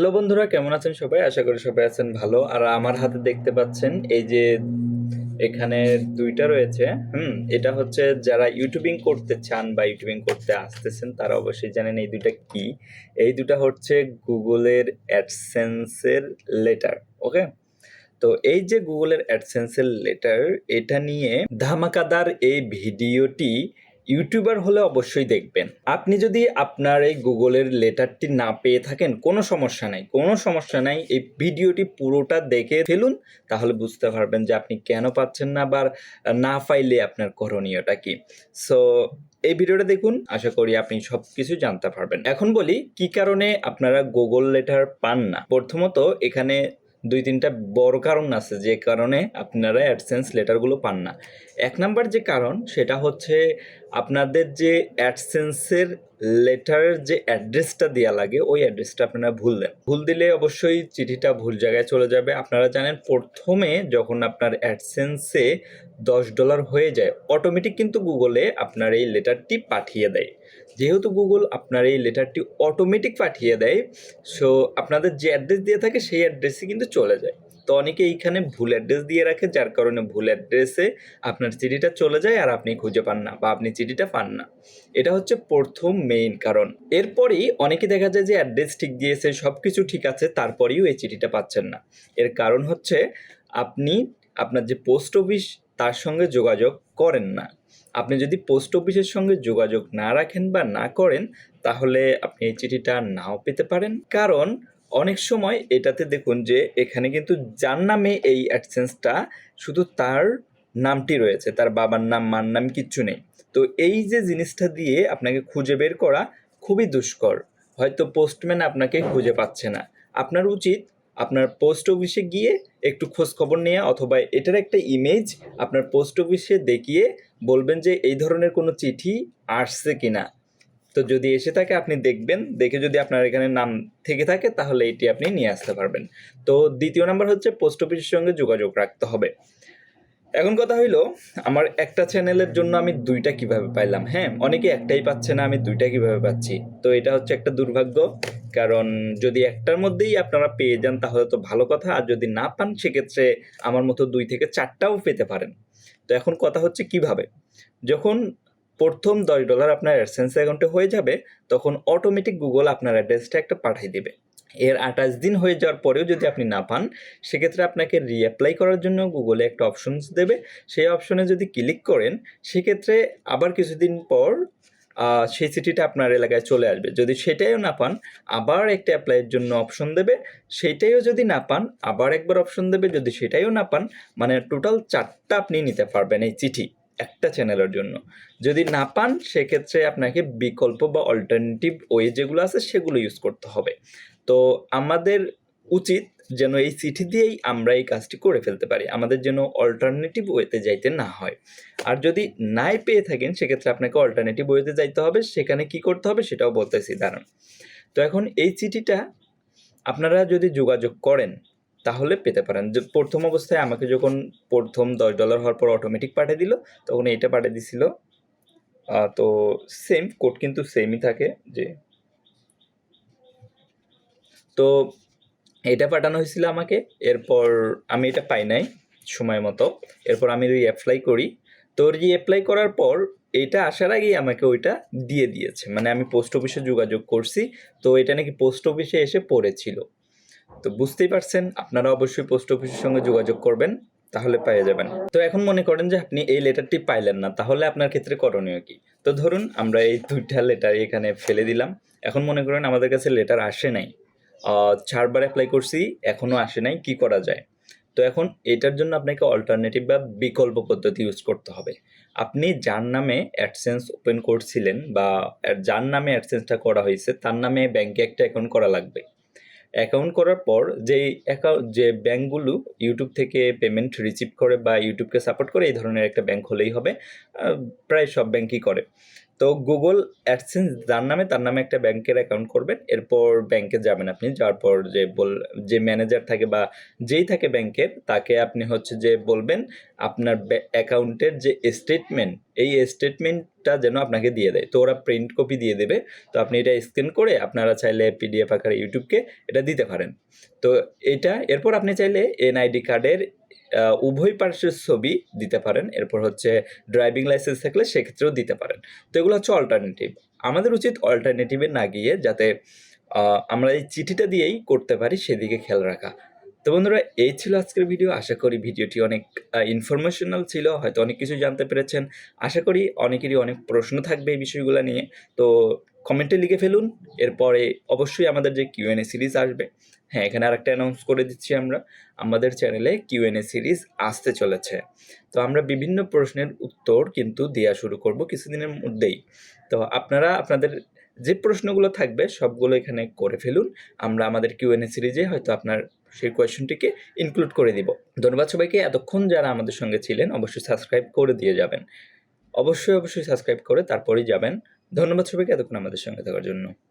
Hello বন্ধুরা, কেমন আছেন সবাই? আশা করি সবাই আছেন ভালো। আর আমার হাতে দেখতে পাচ্ছেন এই যে এখানে দুইটা রয়েছে। এটা হচ্ছে যারা ইউটিউবিং করতে চান বা ইউটিউবিং করতে আসতেছেন তারা অবশ্যই জানেন এই দুইটা কি। এই দুটা হচ্ছে গুগলের অ্যাডসেন্সের লেটার। ওকে, তো এই যে গুগলের অ্যাডসেন্সের লেটার, এটা নিয়ে ধামাকাদার এই ভিডিওটি ইউটিউবার হলে অবশ্যই দেখবেন। আপনি যদি আপনার এই গুগলের লেটারটি না পেয়ে থাকেন, কোনো সমস্যা নাই, কোনো সমস্যা নাই, এই ভিডিওটি পুরোটা দেখে ফেলুন, তাহলে বুঝতে পারবেন যে আপনি কেন পাচ্ছেন না বা না পাইলে আপনার করণীয়টা কি। সো এই ভিডিওটা দেখুন, আশা করি আপনি সব কিছু জানতে পারবেন। এখন বলি কি কারণে আপনারা গুগল লেটার পান না। প্রথমত এখানে 2-3টা বড় কারণ আছে যে কারণে আপনারা অ্যাডসেন্স লেটারগুলো পান না। 1 নাম্বার যে কারণ সেটা হচ্ছে আপনাদের যে অ্যাডসেন্সের লেটারের যে অ্যাড্রেসটা দেওয়া লাগে ওই অ্যাড্রেসটা আপনারা ভুল দেন। ভুল দিলে অবশ্যই চিঠিটা ভুল জায়গায় চলে যাবে। আপনারা জানেন প্রথমে যখন আপনার অ্যাডসেন্সে $10 হয়ে যায় অটোমেটিক কিন্তু গুগলে আপনার এই লেটারটি পাঠিয়ে দেয়। যেহেতু গুগল আপনার এই লেটারটি অটোমেটিক পাঠিয়ে দেয়, সো আপনাদের যে অ্যাড্রেস দিয়ে থাকে সেই অ্যাড্রেসে কিন্তু চলে যায়। তো অনেকে এইখানে ভুল অ্যাড্রেস দিয়ে রাখে, যার কারণে ভুল অ্যাড্রেসে আপনার চিঠিটা চলে যায় আর আপনি খুঁজে পান না বা আপনি চিঠিটা পান না। এটা হচ্ছে প্রথম মেইন কারণ। এরপরই অনেকে দেখা যায় যে অ্যাড্রেস ঠিক দিয়েছে, সব কিছু ঠিক আছে, তারপরেও এই চিঠিটা পাচ্ছেন না। এর কারণ হচ্ছে আপনি আপনার যে পোস্ট অফিস তার সঙ্গে যোগাযোগ করেন না। আপনি যদি পোস্ট অফিসের সঙ্গে যোগাযোগ না রাখেন বা না করেন, তাহলে আপনি এই চিঠিটা নাও পেতে পারেন। কারণ অনেক সময় এটাতে দেখুন যে এখানে কিন্তু যার নামে এই অ্যাডসেন্সটা, শুধু তার নামটি রয়েছে, তার বাবার নাম মার নাম কিচ্ছু নেই। তো এই যে জিনিসটা দিয়ে আপনাকে খুঁজে বের করা খুবই দুষ্কর। হয়তো পোস্টম্যান আপনাকে খুঁজে পাচ্ছে না, আপনার উচিত আপনার পোস্ট অফিসে গিয়ে একটু খোঁজ খবর নেওয়া, অথবা এটার একটা ইমেজ আপনার পোস্ট অফিসে দেখিয়ে বলবেন যে এই ধরনের কোনো চিঠি আসছে কিনা। তো যদি এসে থাকে আপনি দেখবেন, দেখে যদি আপনার এখানে নাম থেকে থাকে তাহলে এটি আপনি নিয়ে আসতে পারবেন। তো দ্বিতীয় নাম্বার হচ্ছে পোস্ট অফিসের সঙ্গে যোগাযোগ রাখতে হবে। এখন কথা হইলো, আমার একটা চ্যানেলের জন্য আমি 2টা কিভাবে পাইলাম? হ্যাঁ, অনেকে একটাই পাচ্ছে না, আমি 2টা কিভাবে পাচ্ছি? তো এটা হচ্ছে একটা দুর্ভাগ্য। কারণ যদি একটার মধ্যেই আপনারা পেয়ে যান তাহলে তো ভালো কথা, আর যদি না পান সেক্ষেত্রে আমার মতো 2 থেকে 4টাও পেতে পারেন। তো এখন কথা হচ্ছে কিভাবে? যখন প্রথম $10 আপনার অ্যাডসেন্স অ্যাকাউন্টে হয়ে যাবে, তখন অটোমেটিক গুগল আপনার অ্যাড্রেসটা একটা পাঠিয়ে দেবে। এর 28 দিন হয়ে যাওয়ার পরেও যদি আপনি না পান, সেক্ষেত্রে আপনাকে রিঅ্যাপ্লাই করার জন্য গুগলে একটা অপশনস দেবে। সেই অপশনে যদি ক্লিক করেন, সেক্ষেত্রে আবার কিছুদিন পর সেই চিঠিটা আপনার এলাকায় চলে আসবে। যদি সেটাইও না পান, আবার একটা অ্যাপ্লাইয়ের জন্য অপশন দেবে। সেইটাইও যদি না পান, আবার একবার অপশন দেবে। যদি সেটাইও না পান, মানে টোটাল 4টা আপনি নিতে পারবেন এই চিঠি একটা চ্যানেলের জন্য। যদি না পান সেক্ষেত্রে আপনাকে বিকল্প বা অল্টারনেটিভ ওয়ে যেগুলো আছে সেগুলো ইউজ করতে হবে। তো আমাদের উচিত যেন এই চিঠি দিয়েই আমরা এই কাজটি করে ফেলতে পারি, আমাদের যেন অল্টারনেটিভ ওয়েতে যাইতে না হয়। আর যদি নাই পেয়ে থাকেন সেক্ষেত্রে আপনাকে অল্টারনেটিভ ওয়েতে যাইতে হবে। সেখানে কি করতে হবে সেটাও বলতেছি, দাঁড়ান। তো এখন এই চিঠিটা আপনারা যদি যোগাযোগ করেন তাহলে পেতে পারেন। যে প্রথম অবস্থায় আমাকে যখন প্রথম $10 হওয়ার পর অটোমেটিক পাঠিয়ে দিল, তখন এইটা পাঠিয়ে দিছিল। তো সেম কোড কিন্তু সেমই থাকে। যে তো এটা পাঠানো হয়েছিল আমাকে, এরপর আমি এটা পাই নাই সময় মতো। এরপর আমি রিঅ্যাপ্লাই করি। তো রিঅ্যাপ্লাই করার পর এটা আসার আগেই আমাকে ওইটা দিয়ে দিয়েছে, মানে আমি পোস্ট অফিসে যোগাযোগ করছি, তো এটা নাকি পোস্ট অফিসে এসে পড়েছিল। তো বুঝতেই পারছেন, আপনারা অবশ্যই পোস্ট অফিসের সঙ্গে যোগাযোগ করবেন, তাহলে পেয়ে যাবেন। তো এখন মনে করেন যে আপনি এই লেটারটি পাইলেন না, তাহলে আপনার ক্ষেত্রে করণীয় কি? তো ধরুন আমরা এই 2টা লেটার এখানে ফেলে দিলাম। এখন মনে করেন আমাদের কাছে লেটার আসে নাই, 4বার অ্যাপ্লাই করছি, এখনও আসে নাই, কি করা যায়? তো এখন এটার জন্য আপনাকে অল্টারনেটিভ বা বিকল্প পদ্ধতি ইউজ করতে হবে। আপনি যার নামে অ্যাডসেন্স ওপেন করছিলেন বা যার নামে অ্যাডসেন্সটা করা হয়েছে তার নামে ব্যাংকে একটা অ্যাকাউন্ট করা লাগবে। অ্যাকাউন্ট করার পর যে ব্যাঙ্কগুলো ইউটিউব থেকে পেমেন্ট রিসিভ করে বা ইউটিউবকে সাপোর্ট করে, এই ধরনের একটা ব্যাঙ্ক হলেই হবে। প্রায় সব ব্যাঙ্কই করে। তো গুগল অ্যাডসেন্স যার নামে তার নামে একটা ব্যাংকের অ্যাকাউন্ট করবেন। এরপর ব্যাংকে যাবেন আপনি, যাওয়ার পর যে ম্যানেজার থাকে বা যেই থাকে ব্যাংকের, তাকে আপনি হচ্ছে যে বলবেন আপনার অ্যাকাউন্টের যে স্টেটমেন্ট, এই স্টেটমেন্ট পিডিএফটা যেন আপনাকে দিয়ে দেয়। তো ওরা প্রিন্ট কপি দিয়ে দেবে, তো আপনি এটা স্ক্যান করে আপনারা চাইলে পিডিএফ আকারে ইউটিউবকে এটা দিতে পারেন। তো এরপর আপনি চাইলে এনআইডি কার্ডের উভয় পার্শ্বের ছবি দিতে পারেন। এরপর হচ্ছে ড্রাইভিং লাইসেন্স থাকলে সেক্ষেত্রেও দিতে পারেন। তো এগুলো হচ্ছে অল্টারনেটিভ। আমাদের উচিত অল্টারনেটিভে না গিয়ে যাতে আমরা এই চিঠিটা দিয়েই করতে পারি সেদিকে খেয়াল রাখা। তো বন্ধুরা, এই ছিল আজকের ভিডিও। আশা করি ভিডিওটি অনেক ইনফরমেশনাল ছিল, হয়তো অনেক কিছু জানতে পেরেছেন। আশা করি অনেকেরই অনেক প্রশ্ন থাকবে এই বিষয়গুলো নিয়ে, তো কমেন্টে লিখে ফেলুন। এরপরে অবশ্যই আমাদের যে কিউএনএ সিরিজ আসবে, হ্যাঁ এখানে আরেকটা অ্যানাউন্স করে দিচ্ছি, আমাদের চ্যানেলে কিউএনএ সিরিজ আসতে চলেছে। তো আমরা বিভিন্ন প্রশ্নের উত্তর কিন্তু দেওয়া শুরু করব কিছুদিনের মধ্যেই। তো আপনারা আপনাদের যে প্রশ্নগুলো থাকবে সবগুলো এখানে করে ফেলুন। আমরা আমাদের কিউএনএ সিরিজে হয়তো আপনার সেই কোয়েশ্চনটিকে ইনক্লুড করে দিব। ধন্যবাদ সবাইকে। এতক্ষণ যারা আমাদের সঙ্গে ছিলেন অবশ্যই সাবস্ক্রাইব করে দিয়ে যাবেন। অবশ্যই সাবস্ক্রাইব করে তারপরেই যাবেন। ধন্যবাদ সবাইকে এতক্ষণ আমাদের সঙ্গে থাকার জন্য।